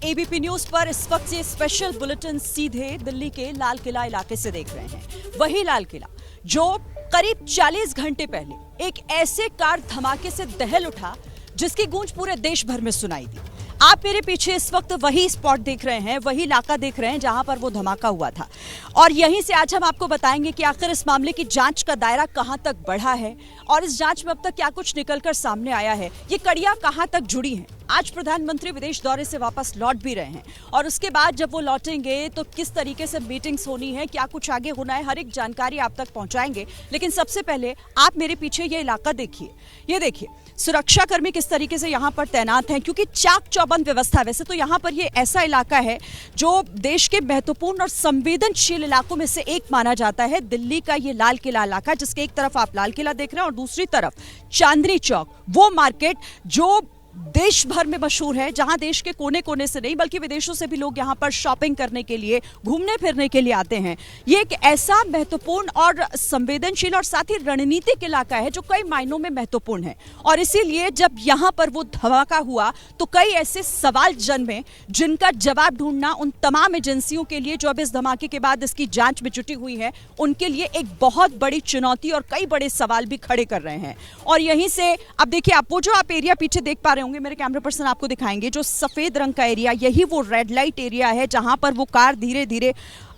ABP news पर इस वक्त ये स्पेशल बुलेटिन सीधे दिल्ली के लाल किला इलाके से देख रहे हैं। वही लाल किला जो करीब 40 घंटे पहले एक ऐसे कार धमाके से दहल उठा जिसकी गूंज पूरे देश भर में सुनाई दी। आप मेरे पीछे इस वक्त वही स्पॉट देख रहे हैं, वही इलाका देख रहे हैं जहां पर वो धमाका हुआ था। और यहीं से आज हम आपको बताएंगे कि आखिर इस मामले की जांच का दायरा कहां तक बढ़ा है और इस जांच में अब तक क्या कुछ निकलकर सामने आया है, ये कड़ियां कहां तक जुड़ी हैं। आज प्रधानमंत्री विदेश दौरे से वापस लौट भी रहे हैं और उसके बाद जब वो लौटेंगे तो किस तरीके से मीटिंग्स होनी है, क्या कुछ आगे होना है, हर एक जानकारी आप तक पहुंचाएंगे। लेकिन सबसे पहले आप मेरे पीछे ये इलाका देखिए, ये देखिए सुरक्षा कर्मी किस तरीके से यहाँ पर तैनात हैं, क्योंकि चाक चौबंद व्यवस्था। वैसे तो यहाँ पर ये ऐसा इलाका है जो देश के महत्वपूर्ण और संवेदनशील इलाकों में से एक माना जाता है। दिल्ली का ये लाल किला इलाका, जिसके एक तरफ आप लाल किला देख रहे हैं और दूसरी तरफ चांदनी चौक, वो मार्केट जो देश भर में मशहूर है, जहां देश के कोने कोने से नहीं बल्कि विदेशों से भी लोग यहां पर शॉपिंग करने के लिए, घूमने फिरने के लिए आते हैं। ये एक ऐसा महत्वपूर्ण और संवेदनशील और साथ ही रणनीतिक इलाका है जो कई मायनों में महत्वपूर्ण है। और इसीलिए जब यहां पर वो धमाका हुआ तो कई ऐसे सवाल जन्मे जिनका जवाब ढूंढना उन तमाम एजेंसियों के लिए जो अब इस धमाके के बाद इसकी जांच में जुटी हुई है, उनके लिए एक बहुत बड़ी चुनौती और कई बड़े सवाल भी खड़े कर रहे हैं। और यहीं से अब देखिए, आप वो जो आप एरिया पीछे देख पा रहे होंगे, मेरे कैमरा पर्सन आपको दिखाएंगे, जो सफेद रंग का एरिया, यही वो रेड लाइट एरिया है जहां पर वो कार धीरे धीरे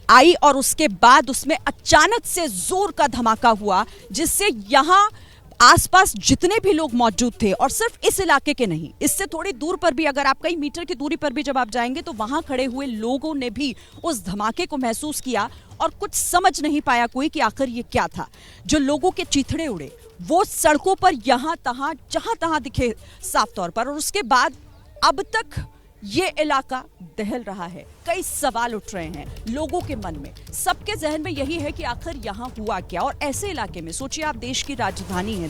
आई और उसके बाद उसमें अचानक से जोर का धमाका हुआ, जिससे यहां आसपास जितने भी लोग मौजूद थे, और सिर्फ इस इलाके के नहीं, इससे थोड़ी दूर पर भी, अगर आप कई मीटर की दूरी पर भी जब आप जाएंगे तो वहां खड़े हुए लोगों ने भी उस धमाके को महसूस किया और कुछ समझ नहीं पाया कोई कि आखिर ये क्या था। जो लोगों के चीथड़े उड़े वो सड़कों पर यहां तहां जहां तहां दिखे साफ तौर पर। और उसके बाद अब तक ये इलाका दहल रहा है, कई सवाल उठ रहे हैं लोगों के मन में, सबके जहन में यही है कि आखिर यहाँ हुआ क्या। और ऐसे इलाके में सोचिए, आप देश की राजधानी है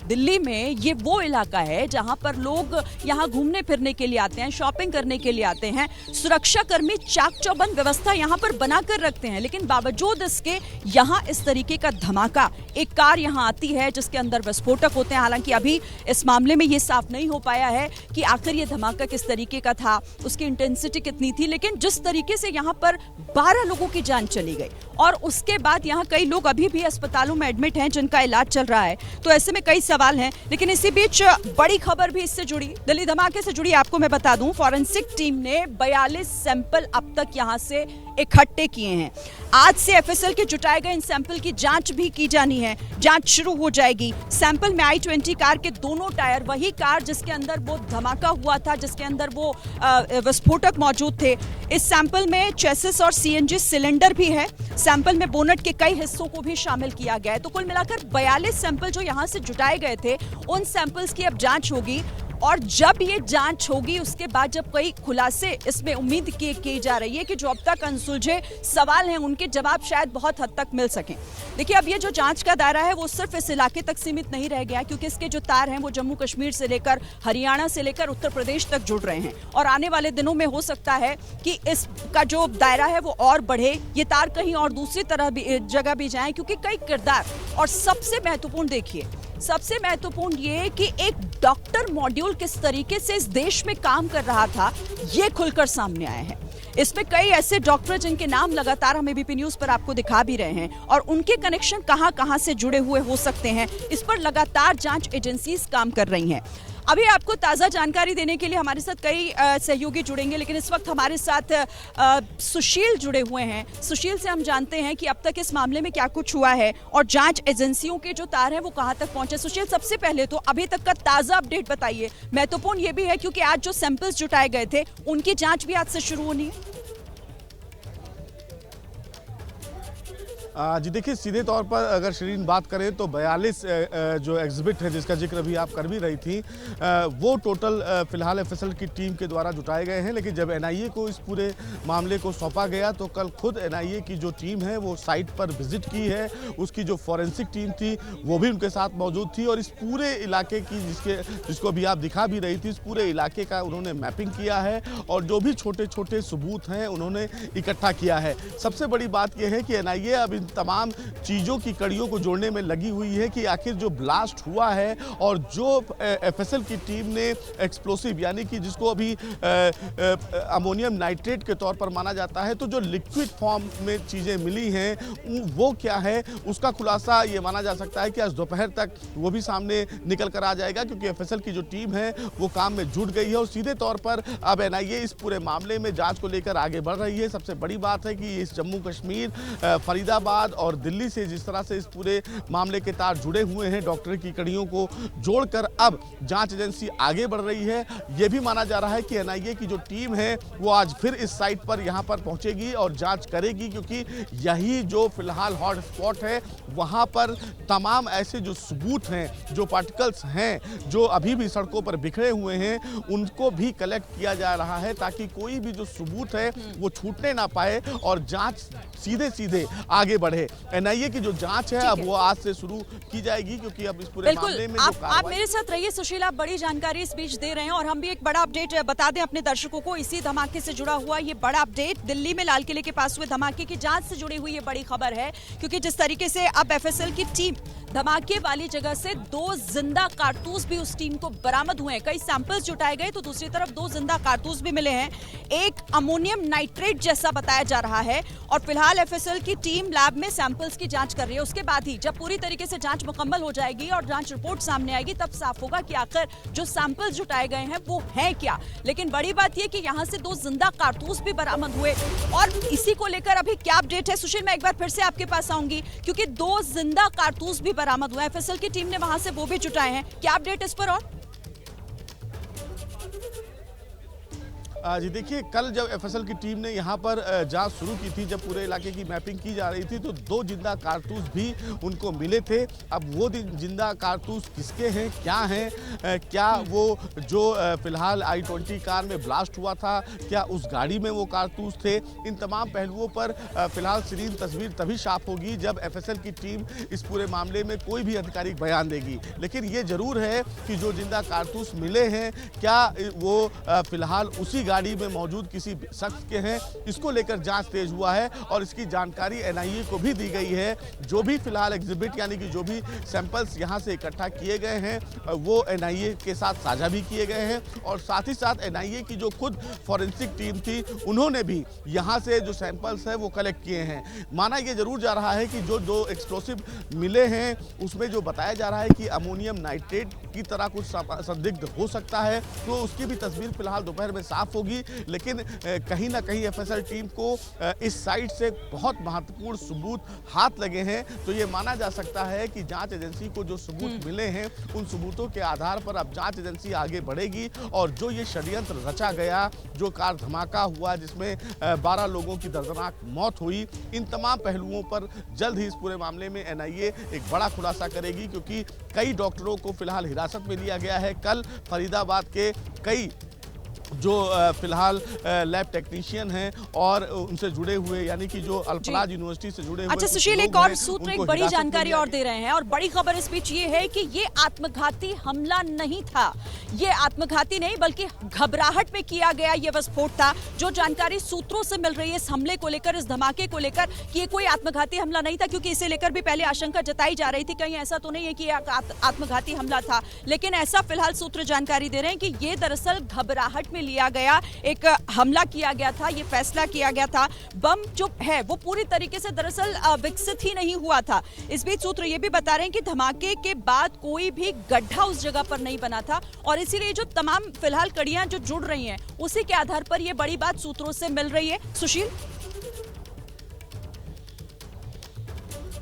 दिल्ली में ये वो इलाका है जहां पर लोग यहाँ घूमने फिरने के लिए आते हैं, शॉपिंग करने के लिए आते हैं। सुरक्षा कर्मी चाक चौबंद व्यवस्था यहाँ पर बनाकर रखते हैं, लेकिन बावजूद इसके यहाँ इस तरीके का धमाका, एक कार यहाँ आती है जिसके अंदर विस्फोटक होते हैं। हालांकि अभी इस मामले में ये साफ नहीं हो पाया है कि आखिर ये धमाका किस तरीके का था, उसकी इंटेंसिटी कितनी थी, लेकिन जिस तरीके से यहाँ पर 12 लोगों की जान चली गई और उसके बाद यहाँ कई लोग अभी भी अस्पतालों में एडमिट हैं जिनका इलाज चल रहा है, तो ऐसे में कई सवाल हैं। लेकिन इसी बीच बड़ी खबर भी इससे जुड़ी, दिल्ली धमाके से जुड़ी, आपको मैं बता दूं, फॉरेंसिक टीम ने 42 सैंपल अब तक यहां से इकट्ठे किए हैं। आज से एफएसएल के जुटाए गए इन सैंपल की जांच भी की जानी है, जांच शुरू हो जाएगी। सैंपल में i20 कार के दोनों टायर, वही कार जिसके अंदर वो धमाका हुआ था, जिसके अंदर वो विस्फोटक मौजूद थे, इस सैंपल में चेसिस और सीएनजी सिलेंडर भी है। सैंपल में बोनट के कई हिस्सों को भी शामिल किया गया है। तो कुल मिलाकर 42 सैंपल जो यहां से जुटाए गए थे, उन सैंपल्स की अब जांच होगी। और जब ये जांच होगी उसके बाद जब कई खुलासे इसमें उम्मीद की जा रही है कि जो अब तक अनसुलझे सवाल हैं उनके जवाब शायद बहुत हद तक मिल सकें। देखिए, अब ये जो जांच का दायरा है वो सिर्फ इस इलाके तक सीमित नहीं रह गया, क्योंकि इसके जो तार हैं वो जम्मू कश्मीर से लेकर हरियाणा से लेकर उत्तर प्रदेश तक जुड़ रहे हैं। और आने वाले दिनों में हो सकता है कि इसका जो दायरा है वो और बढ़े, ये तार कहीं और दूसरी जगह भी जाएं, क्योंकि कई किरदार, और सबसे महत्वपूर्ण देखिए, सबसे महत्वपूर्ण ये कि एक डॉक्टर मॉड्यूल किस तरीके से इस देश में काम कर रहा था, ये खुलकर सामने आया है। इसमें कई ऐसे डॉक्टर जिनके नाम लगातार हम एबीपी न्यूज पर आपको दिखा भी रहे हैं, और उनके कनेक्शन कहां से जुड़े हुए हो सकते हैं, इस पर लगातार जांच एजेंसीज काम कर रही हैं। अभी आपको ताज़ा जानकारी देने के लिए हमारे साथ कई सहयोगी जुड़ेंगे, लेकिन इस वक्त हमारे साथ सुशील जुड़े हुए हैं। सुशील से हम जानते हैं कि अब तक इस मामले में क्या कुछ हुआ है और जांच एजेंसियों के जो तार हैं वो कहां तक पहुंचे। सुशील, सबसे पहले तो अभी तक का ताज़ा अपडेट बताइए। महत्वपूर्ण ये भी है क्योंकि आज जो सैंपल्स जुटाए गए थे उनकी जाँच भी आज से शुरू होनी है। जी देखिए, सीधे तौर पर अगर श्रीन बात करें तो 42 जो एग्जिबिट है जिसका जिक्र अभी आप कर भी रही थी, वो टोटल फिलहाल एफएसएल की टीम के द्वारा जुटाए गए हैं। लेकिन जब एनआईए को इस पूरे मामले को सौंपा गया तो कल खुद एनआईए की जो टीम है वो साइट पर विजिट की है, उसकी जो फॉरेंसिक टीम थी वो भी उनके साथ मौजूद थी, और इस पूरे इलाके की जिसको अभी आप दिखा भी रही थी, इस पूरे इलाके का उन्होंने मैपिंग किया है और जो भी छोटे छोटे सबूत हैं उन्होंने इकट्ठा किया है। सबसे बड़ी बात यह है कि एनआईए अब इन तमाम चीज़ों की कड़ियों को जोड़ने में लगी हुई है कि आखिर जो ब्लास्ट हुआ है और जो एफएसएल की टीम ने एक्सप्लोसिव यानी कि जिसको अभी अमोनियम नाइट्रेट के तौर पर माना जाता है, तो जो लिक्विड फॉर्म में चीज़ें मिली हैं वो क्या है, उसका खुलासा ये माना जा सकता है कि आज दोपहर तक वो भी सामने निकल कर आ जाएगा, क्योंकि एफएसएल की जो टीम है वो काम में जुट गई है और सीधे तौर पर अब एनआईए इस पूरे मामले में जांच को लेकर आगे बढ़ रही है। सबसे बड़ी बात है कि इस जम्मू कश्मीर, फरीदाबाद और दिल्ली से जिस तरह से इस पूरे मामले के तार जुड़े हुए हैं, डॉक्टर की कड़ियों को जोड़कर अब जांच एजेंसी आगे बढ़ रही है। यह भी माना जा रहा है कि एनआईए की जो टीम है वो आज फिर इस साइट पर यहां पर पहुंचेगी और जांच करेगी, क्योंकि यही जो फिलहाल हॉट स्पॉट है, वहां पर तमाम ऐसे जो सबूत हैं, जो पार्टिकल्स हैं जो अभी भी सड़कों पर बिखरे हुए हैं, उनको भी कलेक्ट किया जा रहा है ताकि कोई भी जो सबूत है वो छूटने ना पाए और जांच सीधे सीधे आगे बढ़े। एनआईए की जो जांच है अब वो आज से शुरू की जाएगी, क्योंकि अब इस पूरे मामले में आप मेरे साथ रहिए सुशील, आप बड़ी जानकारी इस बीच दे रहे हैं और हम भी एक बड़ा अपडेट बता दें अपने दर्शकों को। इसी धमाके से जुड़ा हुआ ये बड़ा अपडेट, दिल्ली में लाल किले के पास हुए धमाके की जांच से जुड़ी हुई ये बड़ी खबर है, क्योंकि जिस तरीके से अब एफएसएल की टीम धमाके वाली जगह से 2 जिंदा कारतूस भी उस टीम को बरामद हुए हैं। कई सैंपल्स जुटाए गए तो दूसरी तरफ 2 जिंदा कारतूस भी मिले हैं। एक अमोनियम नाइट्रेट जैसा बताया जा रहा है और फिलहाल एफएसएल की टीम लैब में सैंपल्स की जांच कर रही है। उसके बाद ही जब पूरी तरीके से जांच मुकम्मल हो जाएगी और जांच रिपोर्ट सामने आएगी, तब साफ होगा कि आखिर जो सैंपल्स जुटाए गए हैं वो हैं क्या। लेकिन बड़ी बात यह कि यहां से 2 जिंदा कारतूस भी बरामद हुए और इसी को लेकर अभी क्या अपडेट है सुशील, मैं एक बार फिर से आपके पास आऊंगी, क्योंकि 2 जिंदा कारतूस भी बरामद हुए, एफएसएल की टीम ने वहां से वो भी जुटाए हैं। क्या अपडेट इस पर? और जी देखिए, कल जब एफएसएल की टीम ने यहाँ पर जांच शुरू की थी, जब पूरे इलाके की मैपिंग की जा रही थी, तो 2 जिंदा कारतूस भी उनको मिले थे। अब वो जिंदा कारतूस किसके हैं, क्या हैं, क्या वो जो फिलहाल i20 कार में ब्लास्ट हुआ था, क्या उस गाड़ी में वो कारतूस थे, इन तमाम पहलुओं पर फिलहाल सीरीन तस्वीर तभी साफ होगी जब एफएसएल की टीम इस पूरे मामले में कोई भी आधिकारिक बयान देगी। लेकिन ये जरूर है कि जो जिंदा कारतूस मिले हैं, क्या वो फिलहाल उसी गाड़ी में मौजूद किसी शख्स के हैं, इसको लेकर जांच तेज हुआ है और इसकी जानकारी एनआईए को भी दी गई है। जो भी फिलहाल एग्जिबिट यानी कि जो भी सैंपल्स यहां से इकट्ठा किए गए हैं वो एनआईए के साथ साझा भी किए गए हैं और साथ ही साथ एनआईए की जो खुद फॉरेंसिक टीम थी, उन्होंने भी यहां से जो सैंपल्स है वो कलेक्ट किए हैं। माना यह जरूर जा रहा है कि जो एक्सप्लोसिव मिले हैं उसमें जो बताया जा रहा है कि अमोनियम नाइट्रेट की तरह कुछ संदिग्ध हो सकता है, तो उसकी भी तस्वीर फिलहाल दोपहर में साफ होगी। लेकिन कहीं ना कहीं एफएसएल टीम को इस साइट से बहुत महत्वपूर्ण सबूत हाथ लगे हैं, तो ये माना जा सकता है कि जांच एजेंसी को जो सबूत मिले हैं उन सबूतों के आधार पर अब जांच एजेंसी आगे बढ़ेगी और जो ये षड्यंत्र रचा गया, जो कार धमाका हुआ जिसमें 12 लोगों की दर्दनाक मौत हुई, इन तमाम पहलुओं पर जल्द ही इस पूरे मामले में एनआईए एक बड़ा खुलासा करेगी, क्योंकि कई डॉक्टरों को फिलहाल हिरासत में लिया गया है। कल फरीदाबाद के कई जो फिलहाल लैब टेक्नीशियन हैं और उनसे जुड़े हुए यानी कि जो अल्फराज यूनिवर्सिटी से जुड़े हुए। अच्छा सुशील, एक और सूत्र, एक बड़ी जानकारी और दे रहे हैं और बड़ी खबर इस बीच ये है कि ये आत्मघाती हमला नहीं था। ये आत्मघाती नहीं बल्कि घबराहट में किया गया ये विस्फोट था। जो जानकारी सूत्रों से मिल रही है इस हमले को लेकर, इस धमाके को लेकर, कि ये कोई आत्मघाती हमला नहीं था, क्योंकि इसे लेकर भी पहले आशंका जताई जा रही थी कहीं ऐसा तो नहीं है कि आत्मघाती हमला था। लेकिन ऐसा फिलहाल सूत्र जानकारी दे रहे हैं कि ये दरअसल घबराहट लिया गया एक हमला किया गया था, ये फैसला किया गया था। बम जो है वो पूरी तरीके से दरअसल विकसित ही नहीं हुआ था। इस बीच सूत्र ये भी बता रहे हैं कि धमाके के बाद कोई भी गड्ढा उस जगह पर नहीं बना था और इसीलिए जो तमाम फिलहाल कड़ियां जो जुड़ रही हैं उसी के आधार पर ये बड़ी बात सूत्रों से मिल रही है। सुशील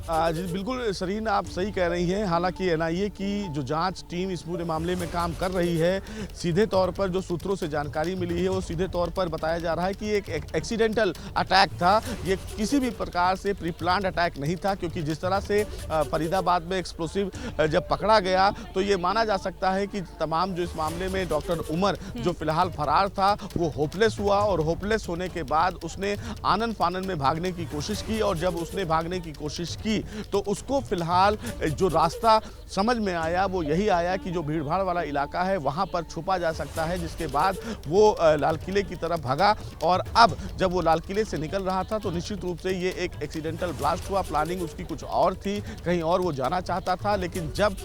जी बिल्कुल शरीन, आप सही कह रही हैं। हालांकि एनआईए की जो जांच टीम इस पूरे मामले में काम कर रही है, सीधे तौर पर जो सूत्रों से जानकारी मिली है वो सीधे तौर पर बताया जा रहा है कि एक एक्सीडेंटल अटैक था, ये किसी भी प्रकार से प्री प्लान्ड अटैक नहीं था, क्योंकि जिस तरह से फरीदाबाद में एक्सप्लोसिव जब पकड़ा गया तो ये माना जा सकता है कि तमाम जो इस मामले में डॉक्टर उमर जो फिलहाल फरार था वो होपलेस हुआ और होपलेस होने के बाद उसने आनन फानन में भागने की कोशिश की और जब उसने भागने की कोशिश की थी। तो उसको फिलहाल जो रास्ता समझ में आया वो यही आया कि जो भीड़ भाड़ वाला इलाका है वहाँ पर छुपा जा सकता है, जिसके बाद वो लाल किले की तरफ भागा। और अब जब वो लाल किले से निकल रहा था तो निश्चित रूप से ये एक एक्सीडेंटल ब्लास्ट हुआ। प्लानिंग उसकी कुछ और थी, कहीं और वो जाना चाहता था, लेकिन जब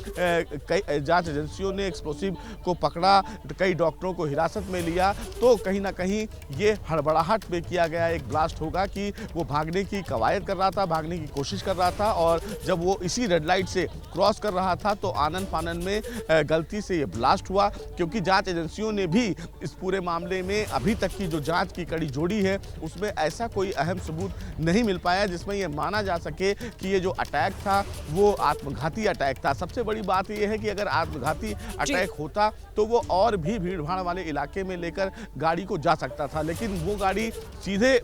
कई जांच एजेंसियों ने एक्सप्लोसिव को पकड़ा, कई डॉक्टरों को हिरासत में लिया, तो कहीं ना कहीं ये हड़बड़ाहट में किया गया एक ब्लास्ट होगा कि वो भागने की कवायद कर रहा था, भागने की कोशिश कर रहा था, और जब वो इसी रेड लाइट से क्रॉस कर रहा था तो आनन फानन में गलती से ये ब्लास्ट हुआ। क्योंकि जांच एजेंसियों ने भी इस पूरे मामले में अभी तक की जो जांच की कड़ी जोड़ी है उसमें ऐसा कोई अहम सबूत नहीं मिल पाया जिसमें ये माना जा सके कि ये जो अटैक था वो आत्मघाती अटैक था। सबसे बड़ी बात ये है कि अगर आत्मघाती अटैक होता तो वो और भी भीड़ भाड़ वाले इलाके में लेकर गाड़ी को जा सकता था, लेकिन वो गाड़ी सीधे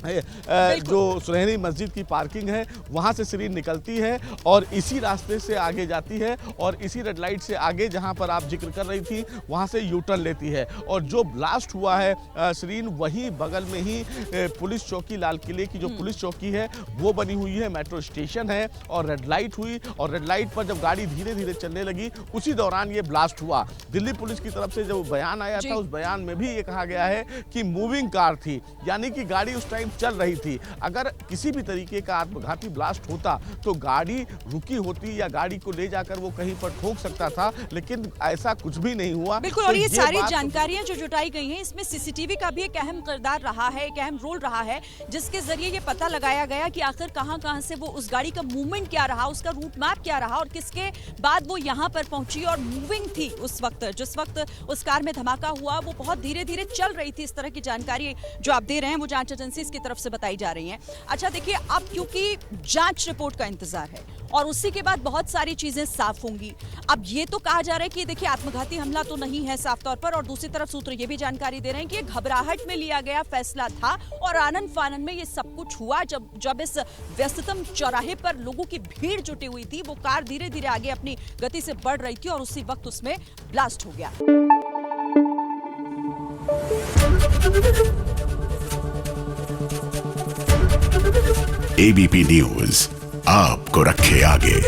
जो सुनहरी मस्जिद की पार्किंग है वहां से शरीन निकलती है और इसी रास्ते से आगे जाती है, और इसी रेड लाइट से आगे जहां पर आप जिक्र कर रही थी वहां से यू टर्न लेती है। और जो ब्लास्ट हुआ है शरीन, वही बगल में ही पुलिस चौकी, लाल किले की जो पुलिस चौकी है वो बनी हुई है, मेट्रो स्टेशन है, और रेड लाइट हुई। और रेड लाइट पर जब गाड़ी धीरे धीरे चलने लगी उसी दौरान ये ब्लास्ट हुआ। दिल्ली पुलिस की तरफ से जब बयान आया था उस बयान में भी ये कहा गया है कि मूविंग कार थी, यानी कि गाड़ी उस टाइम चल रही थी। अगर किसी भी तरीके का आत्मघाती ब्लास्ट होता तो गाड़ी रुकी होती या गाड़ी को ले जाकर वो कहीं पर ठोक सकता था, लेकिन ऐसा कुछ भी नहीं हुआ। बिल्कुल, और ये सारी जानकारियां जो जुटाई गई हैं इसमें सीसीटीवी का भी एक अहम किरदार रहा है, एक अहम रोल रहा है, जिसके जरिए ये पता लगाया गया कि आखिर कहां से वो उस गाड़ी का मूवमेंट क्या रहा, उसका रूट मैप क्या रहा, और किसके बाद वो यहां पर पहुंची और मूविंग थी उस वक्त। जिस वक्त उस कार में धमाका हुआ वो बहुत धीरे धीरे चल रही थी। इस तरह की जानकारी जो आप दे रहे हैं वो जांच एजेंसी की तरफ से बताई जा रही है। अच्छा देखिए, अब क्योंकि जांच रिपोर्ट का इंतजार है और उसी के बाद बहुत सारी चीजें साफ होंगी। अब ये तो कहा जा रहा है कि देखिए आत्मघाती हमला तो नहीं है साफ तौर पर, और दूसरी तरफ सूत्र ये भी जानकारी दे रहे हैं कि घबराहट में लिया गया फैसला था और आनन फानन में ये सब कुछ हुआ। जब इस व्यस्ततम चौराहे पर लोगों की भीड़ जुटी हुई थी, वो कार धीरे धीरे आगे अपनी गति से बढ़ रही थी और उसी वक्त उसमें ब्लास्ट हो गया। एबीपी न्यूज आपको रखे आगे।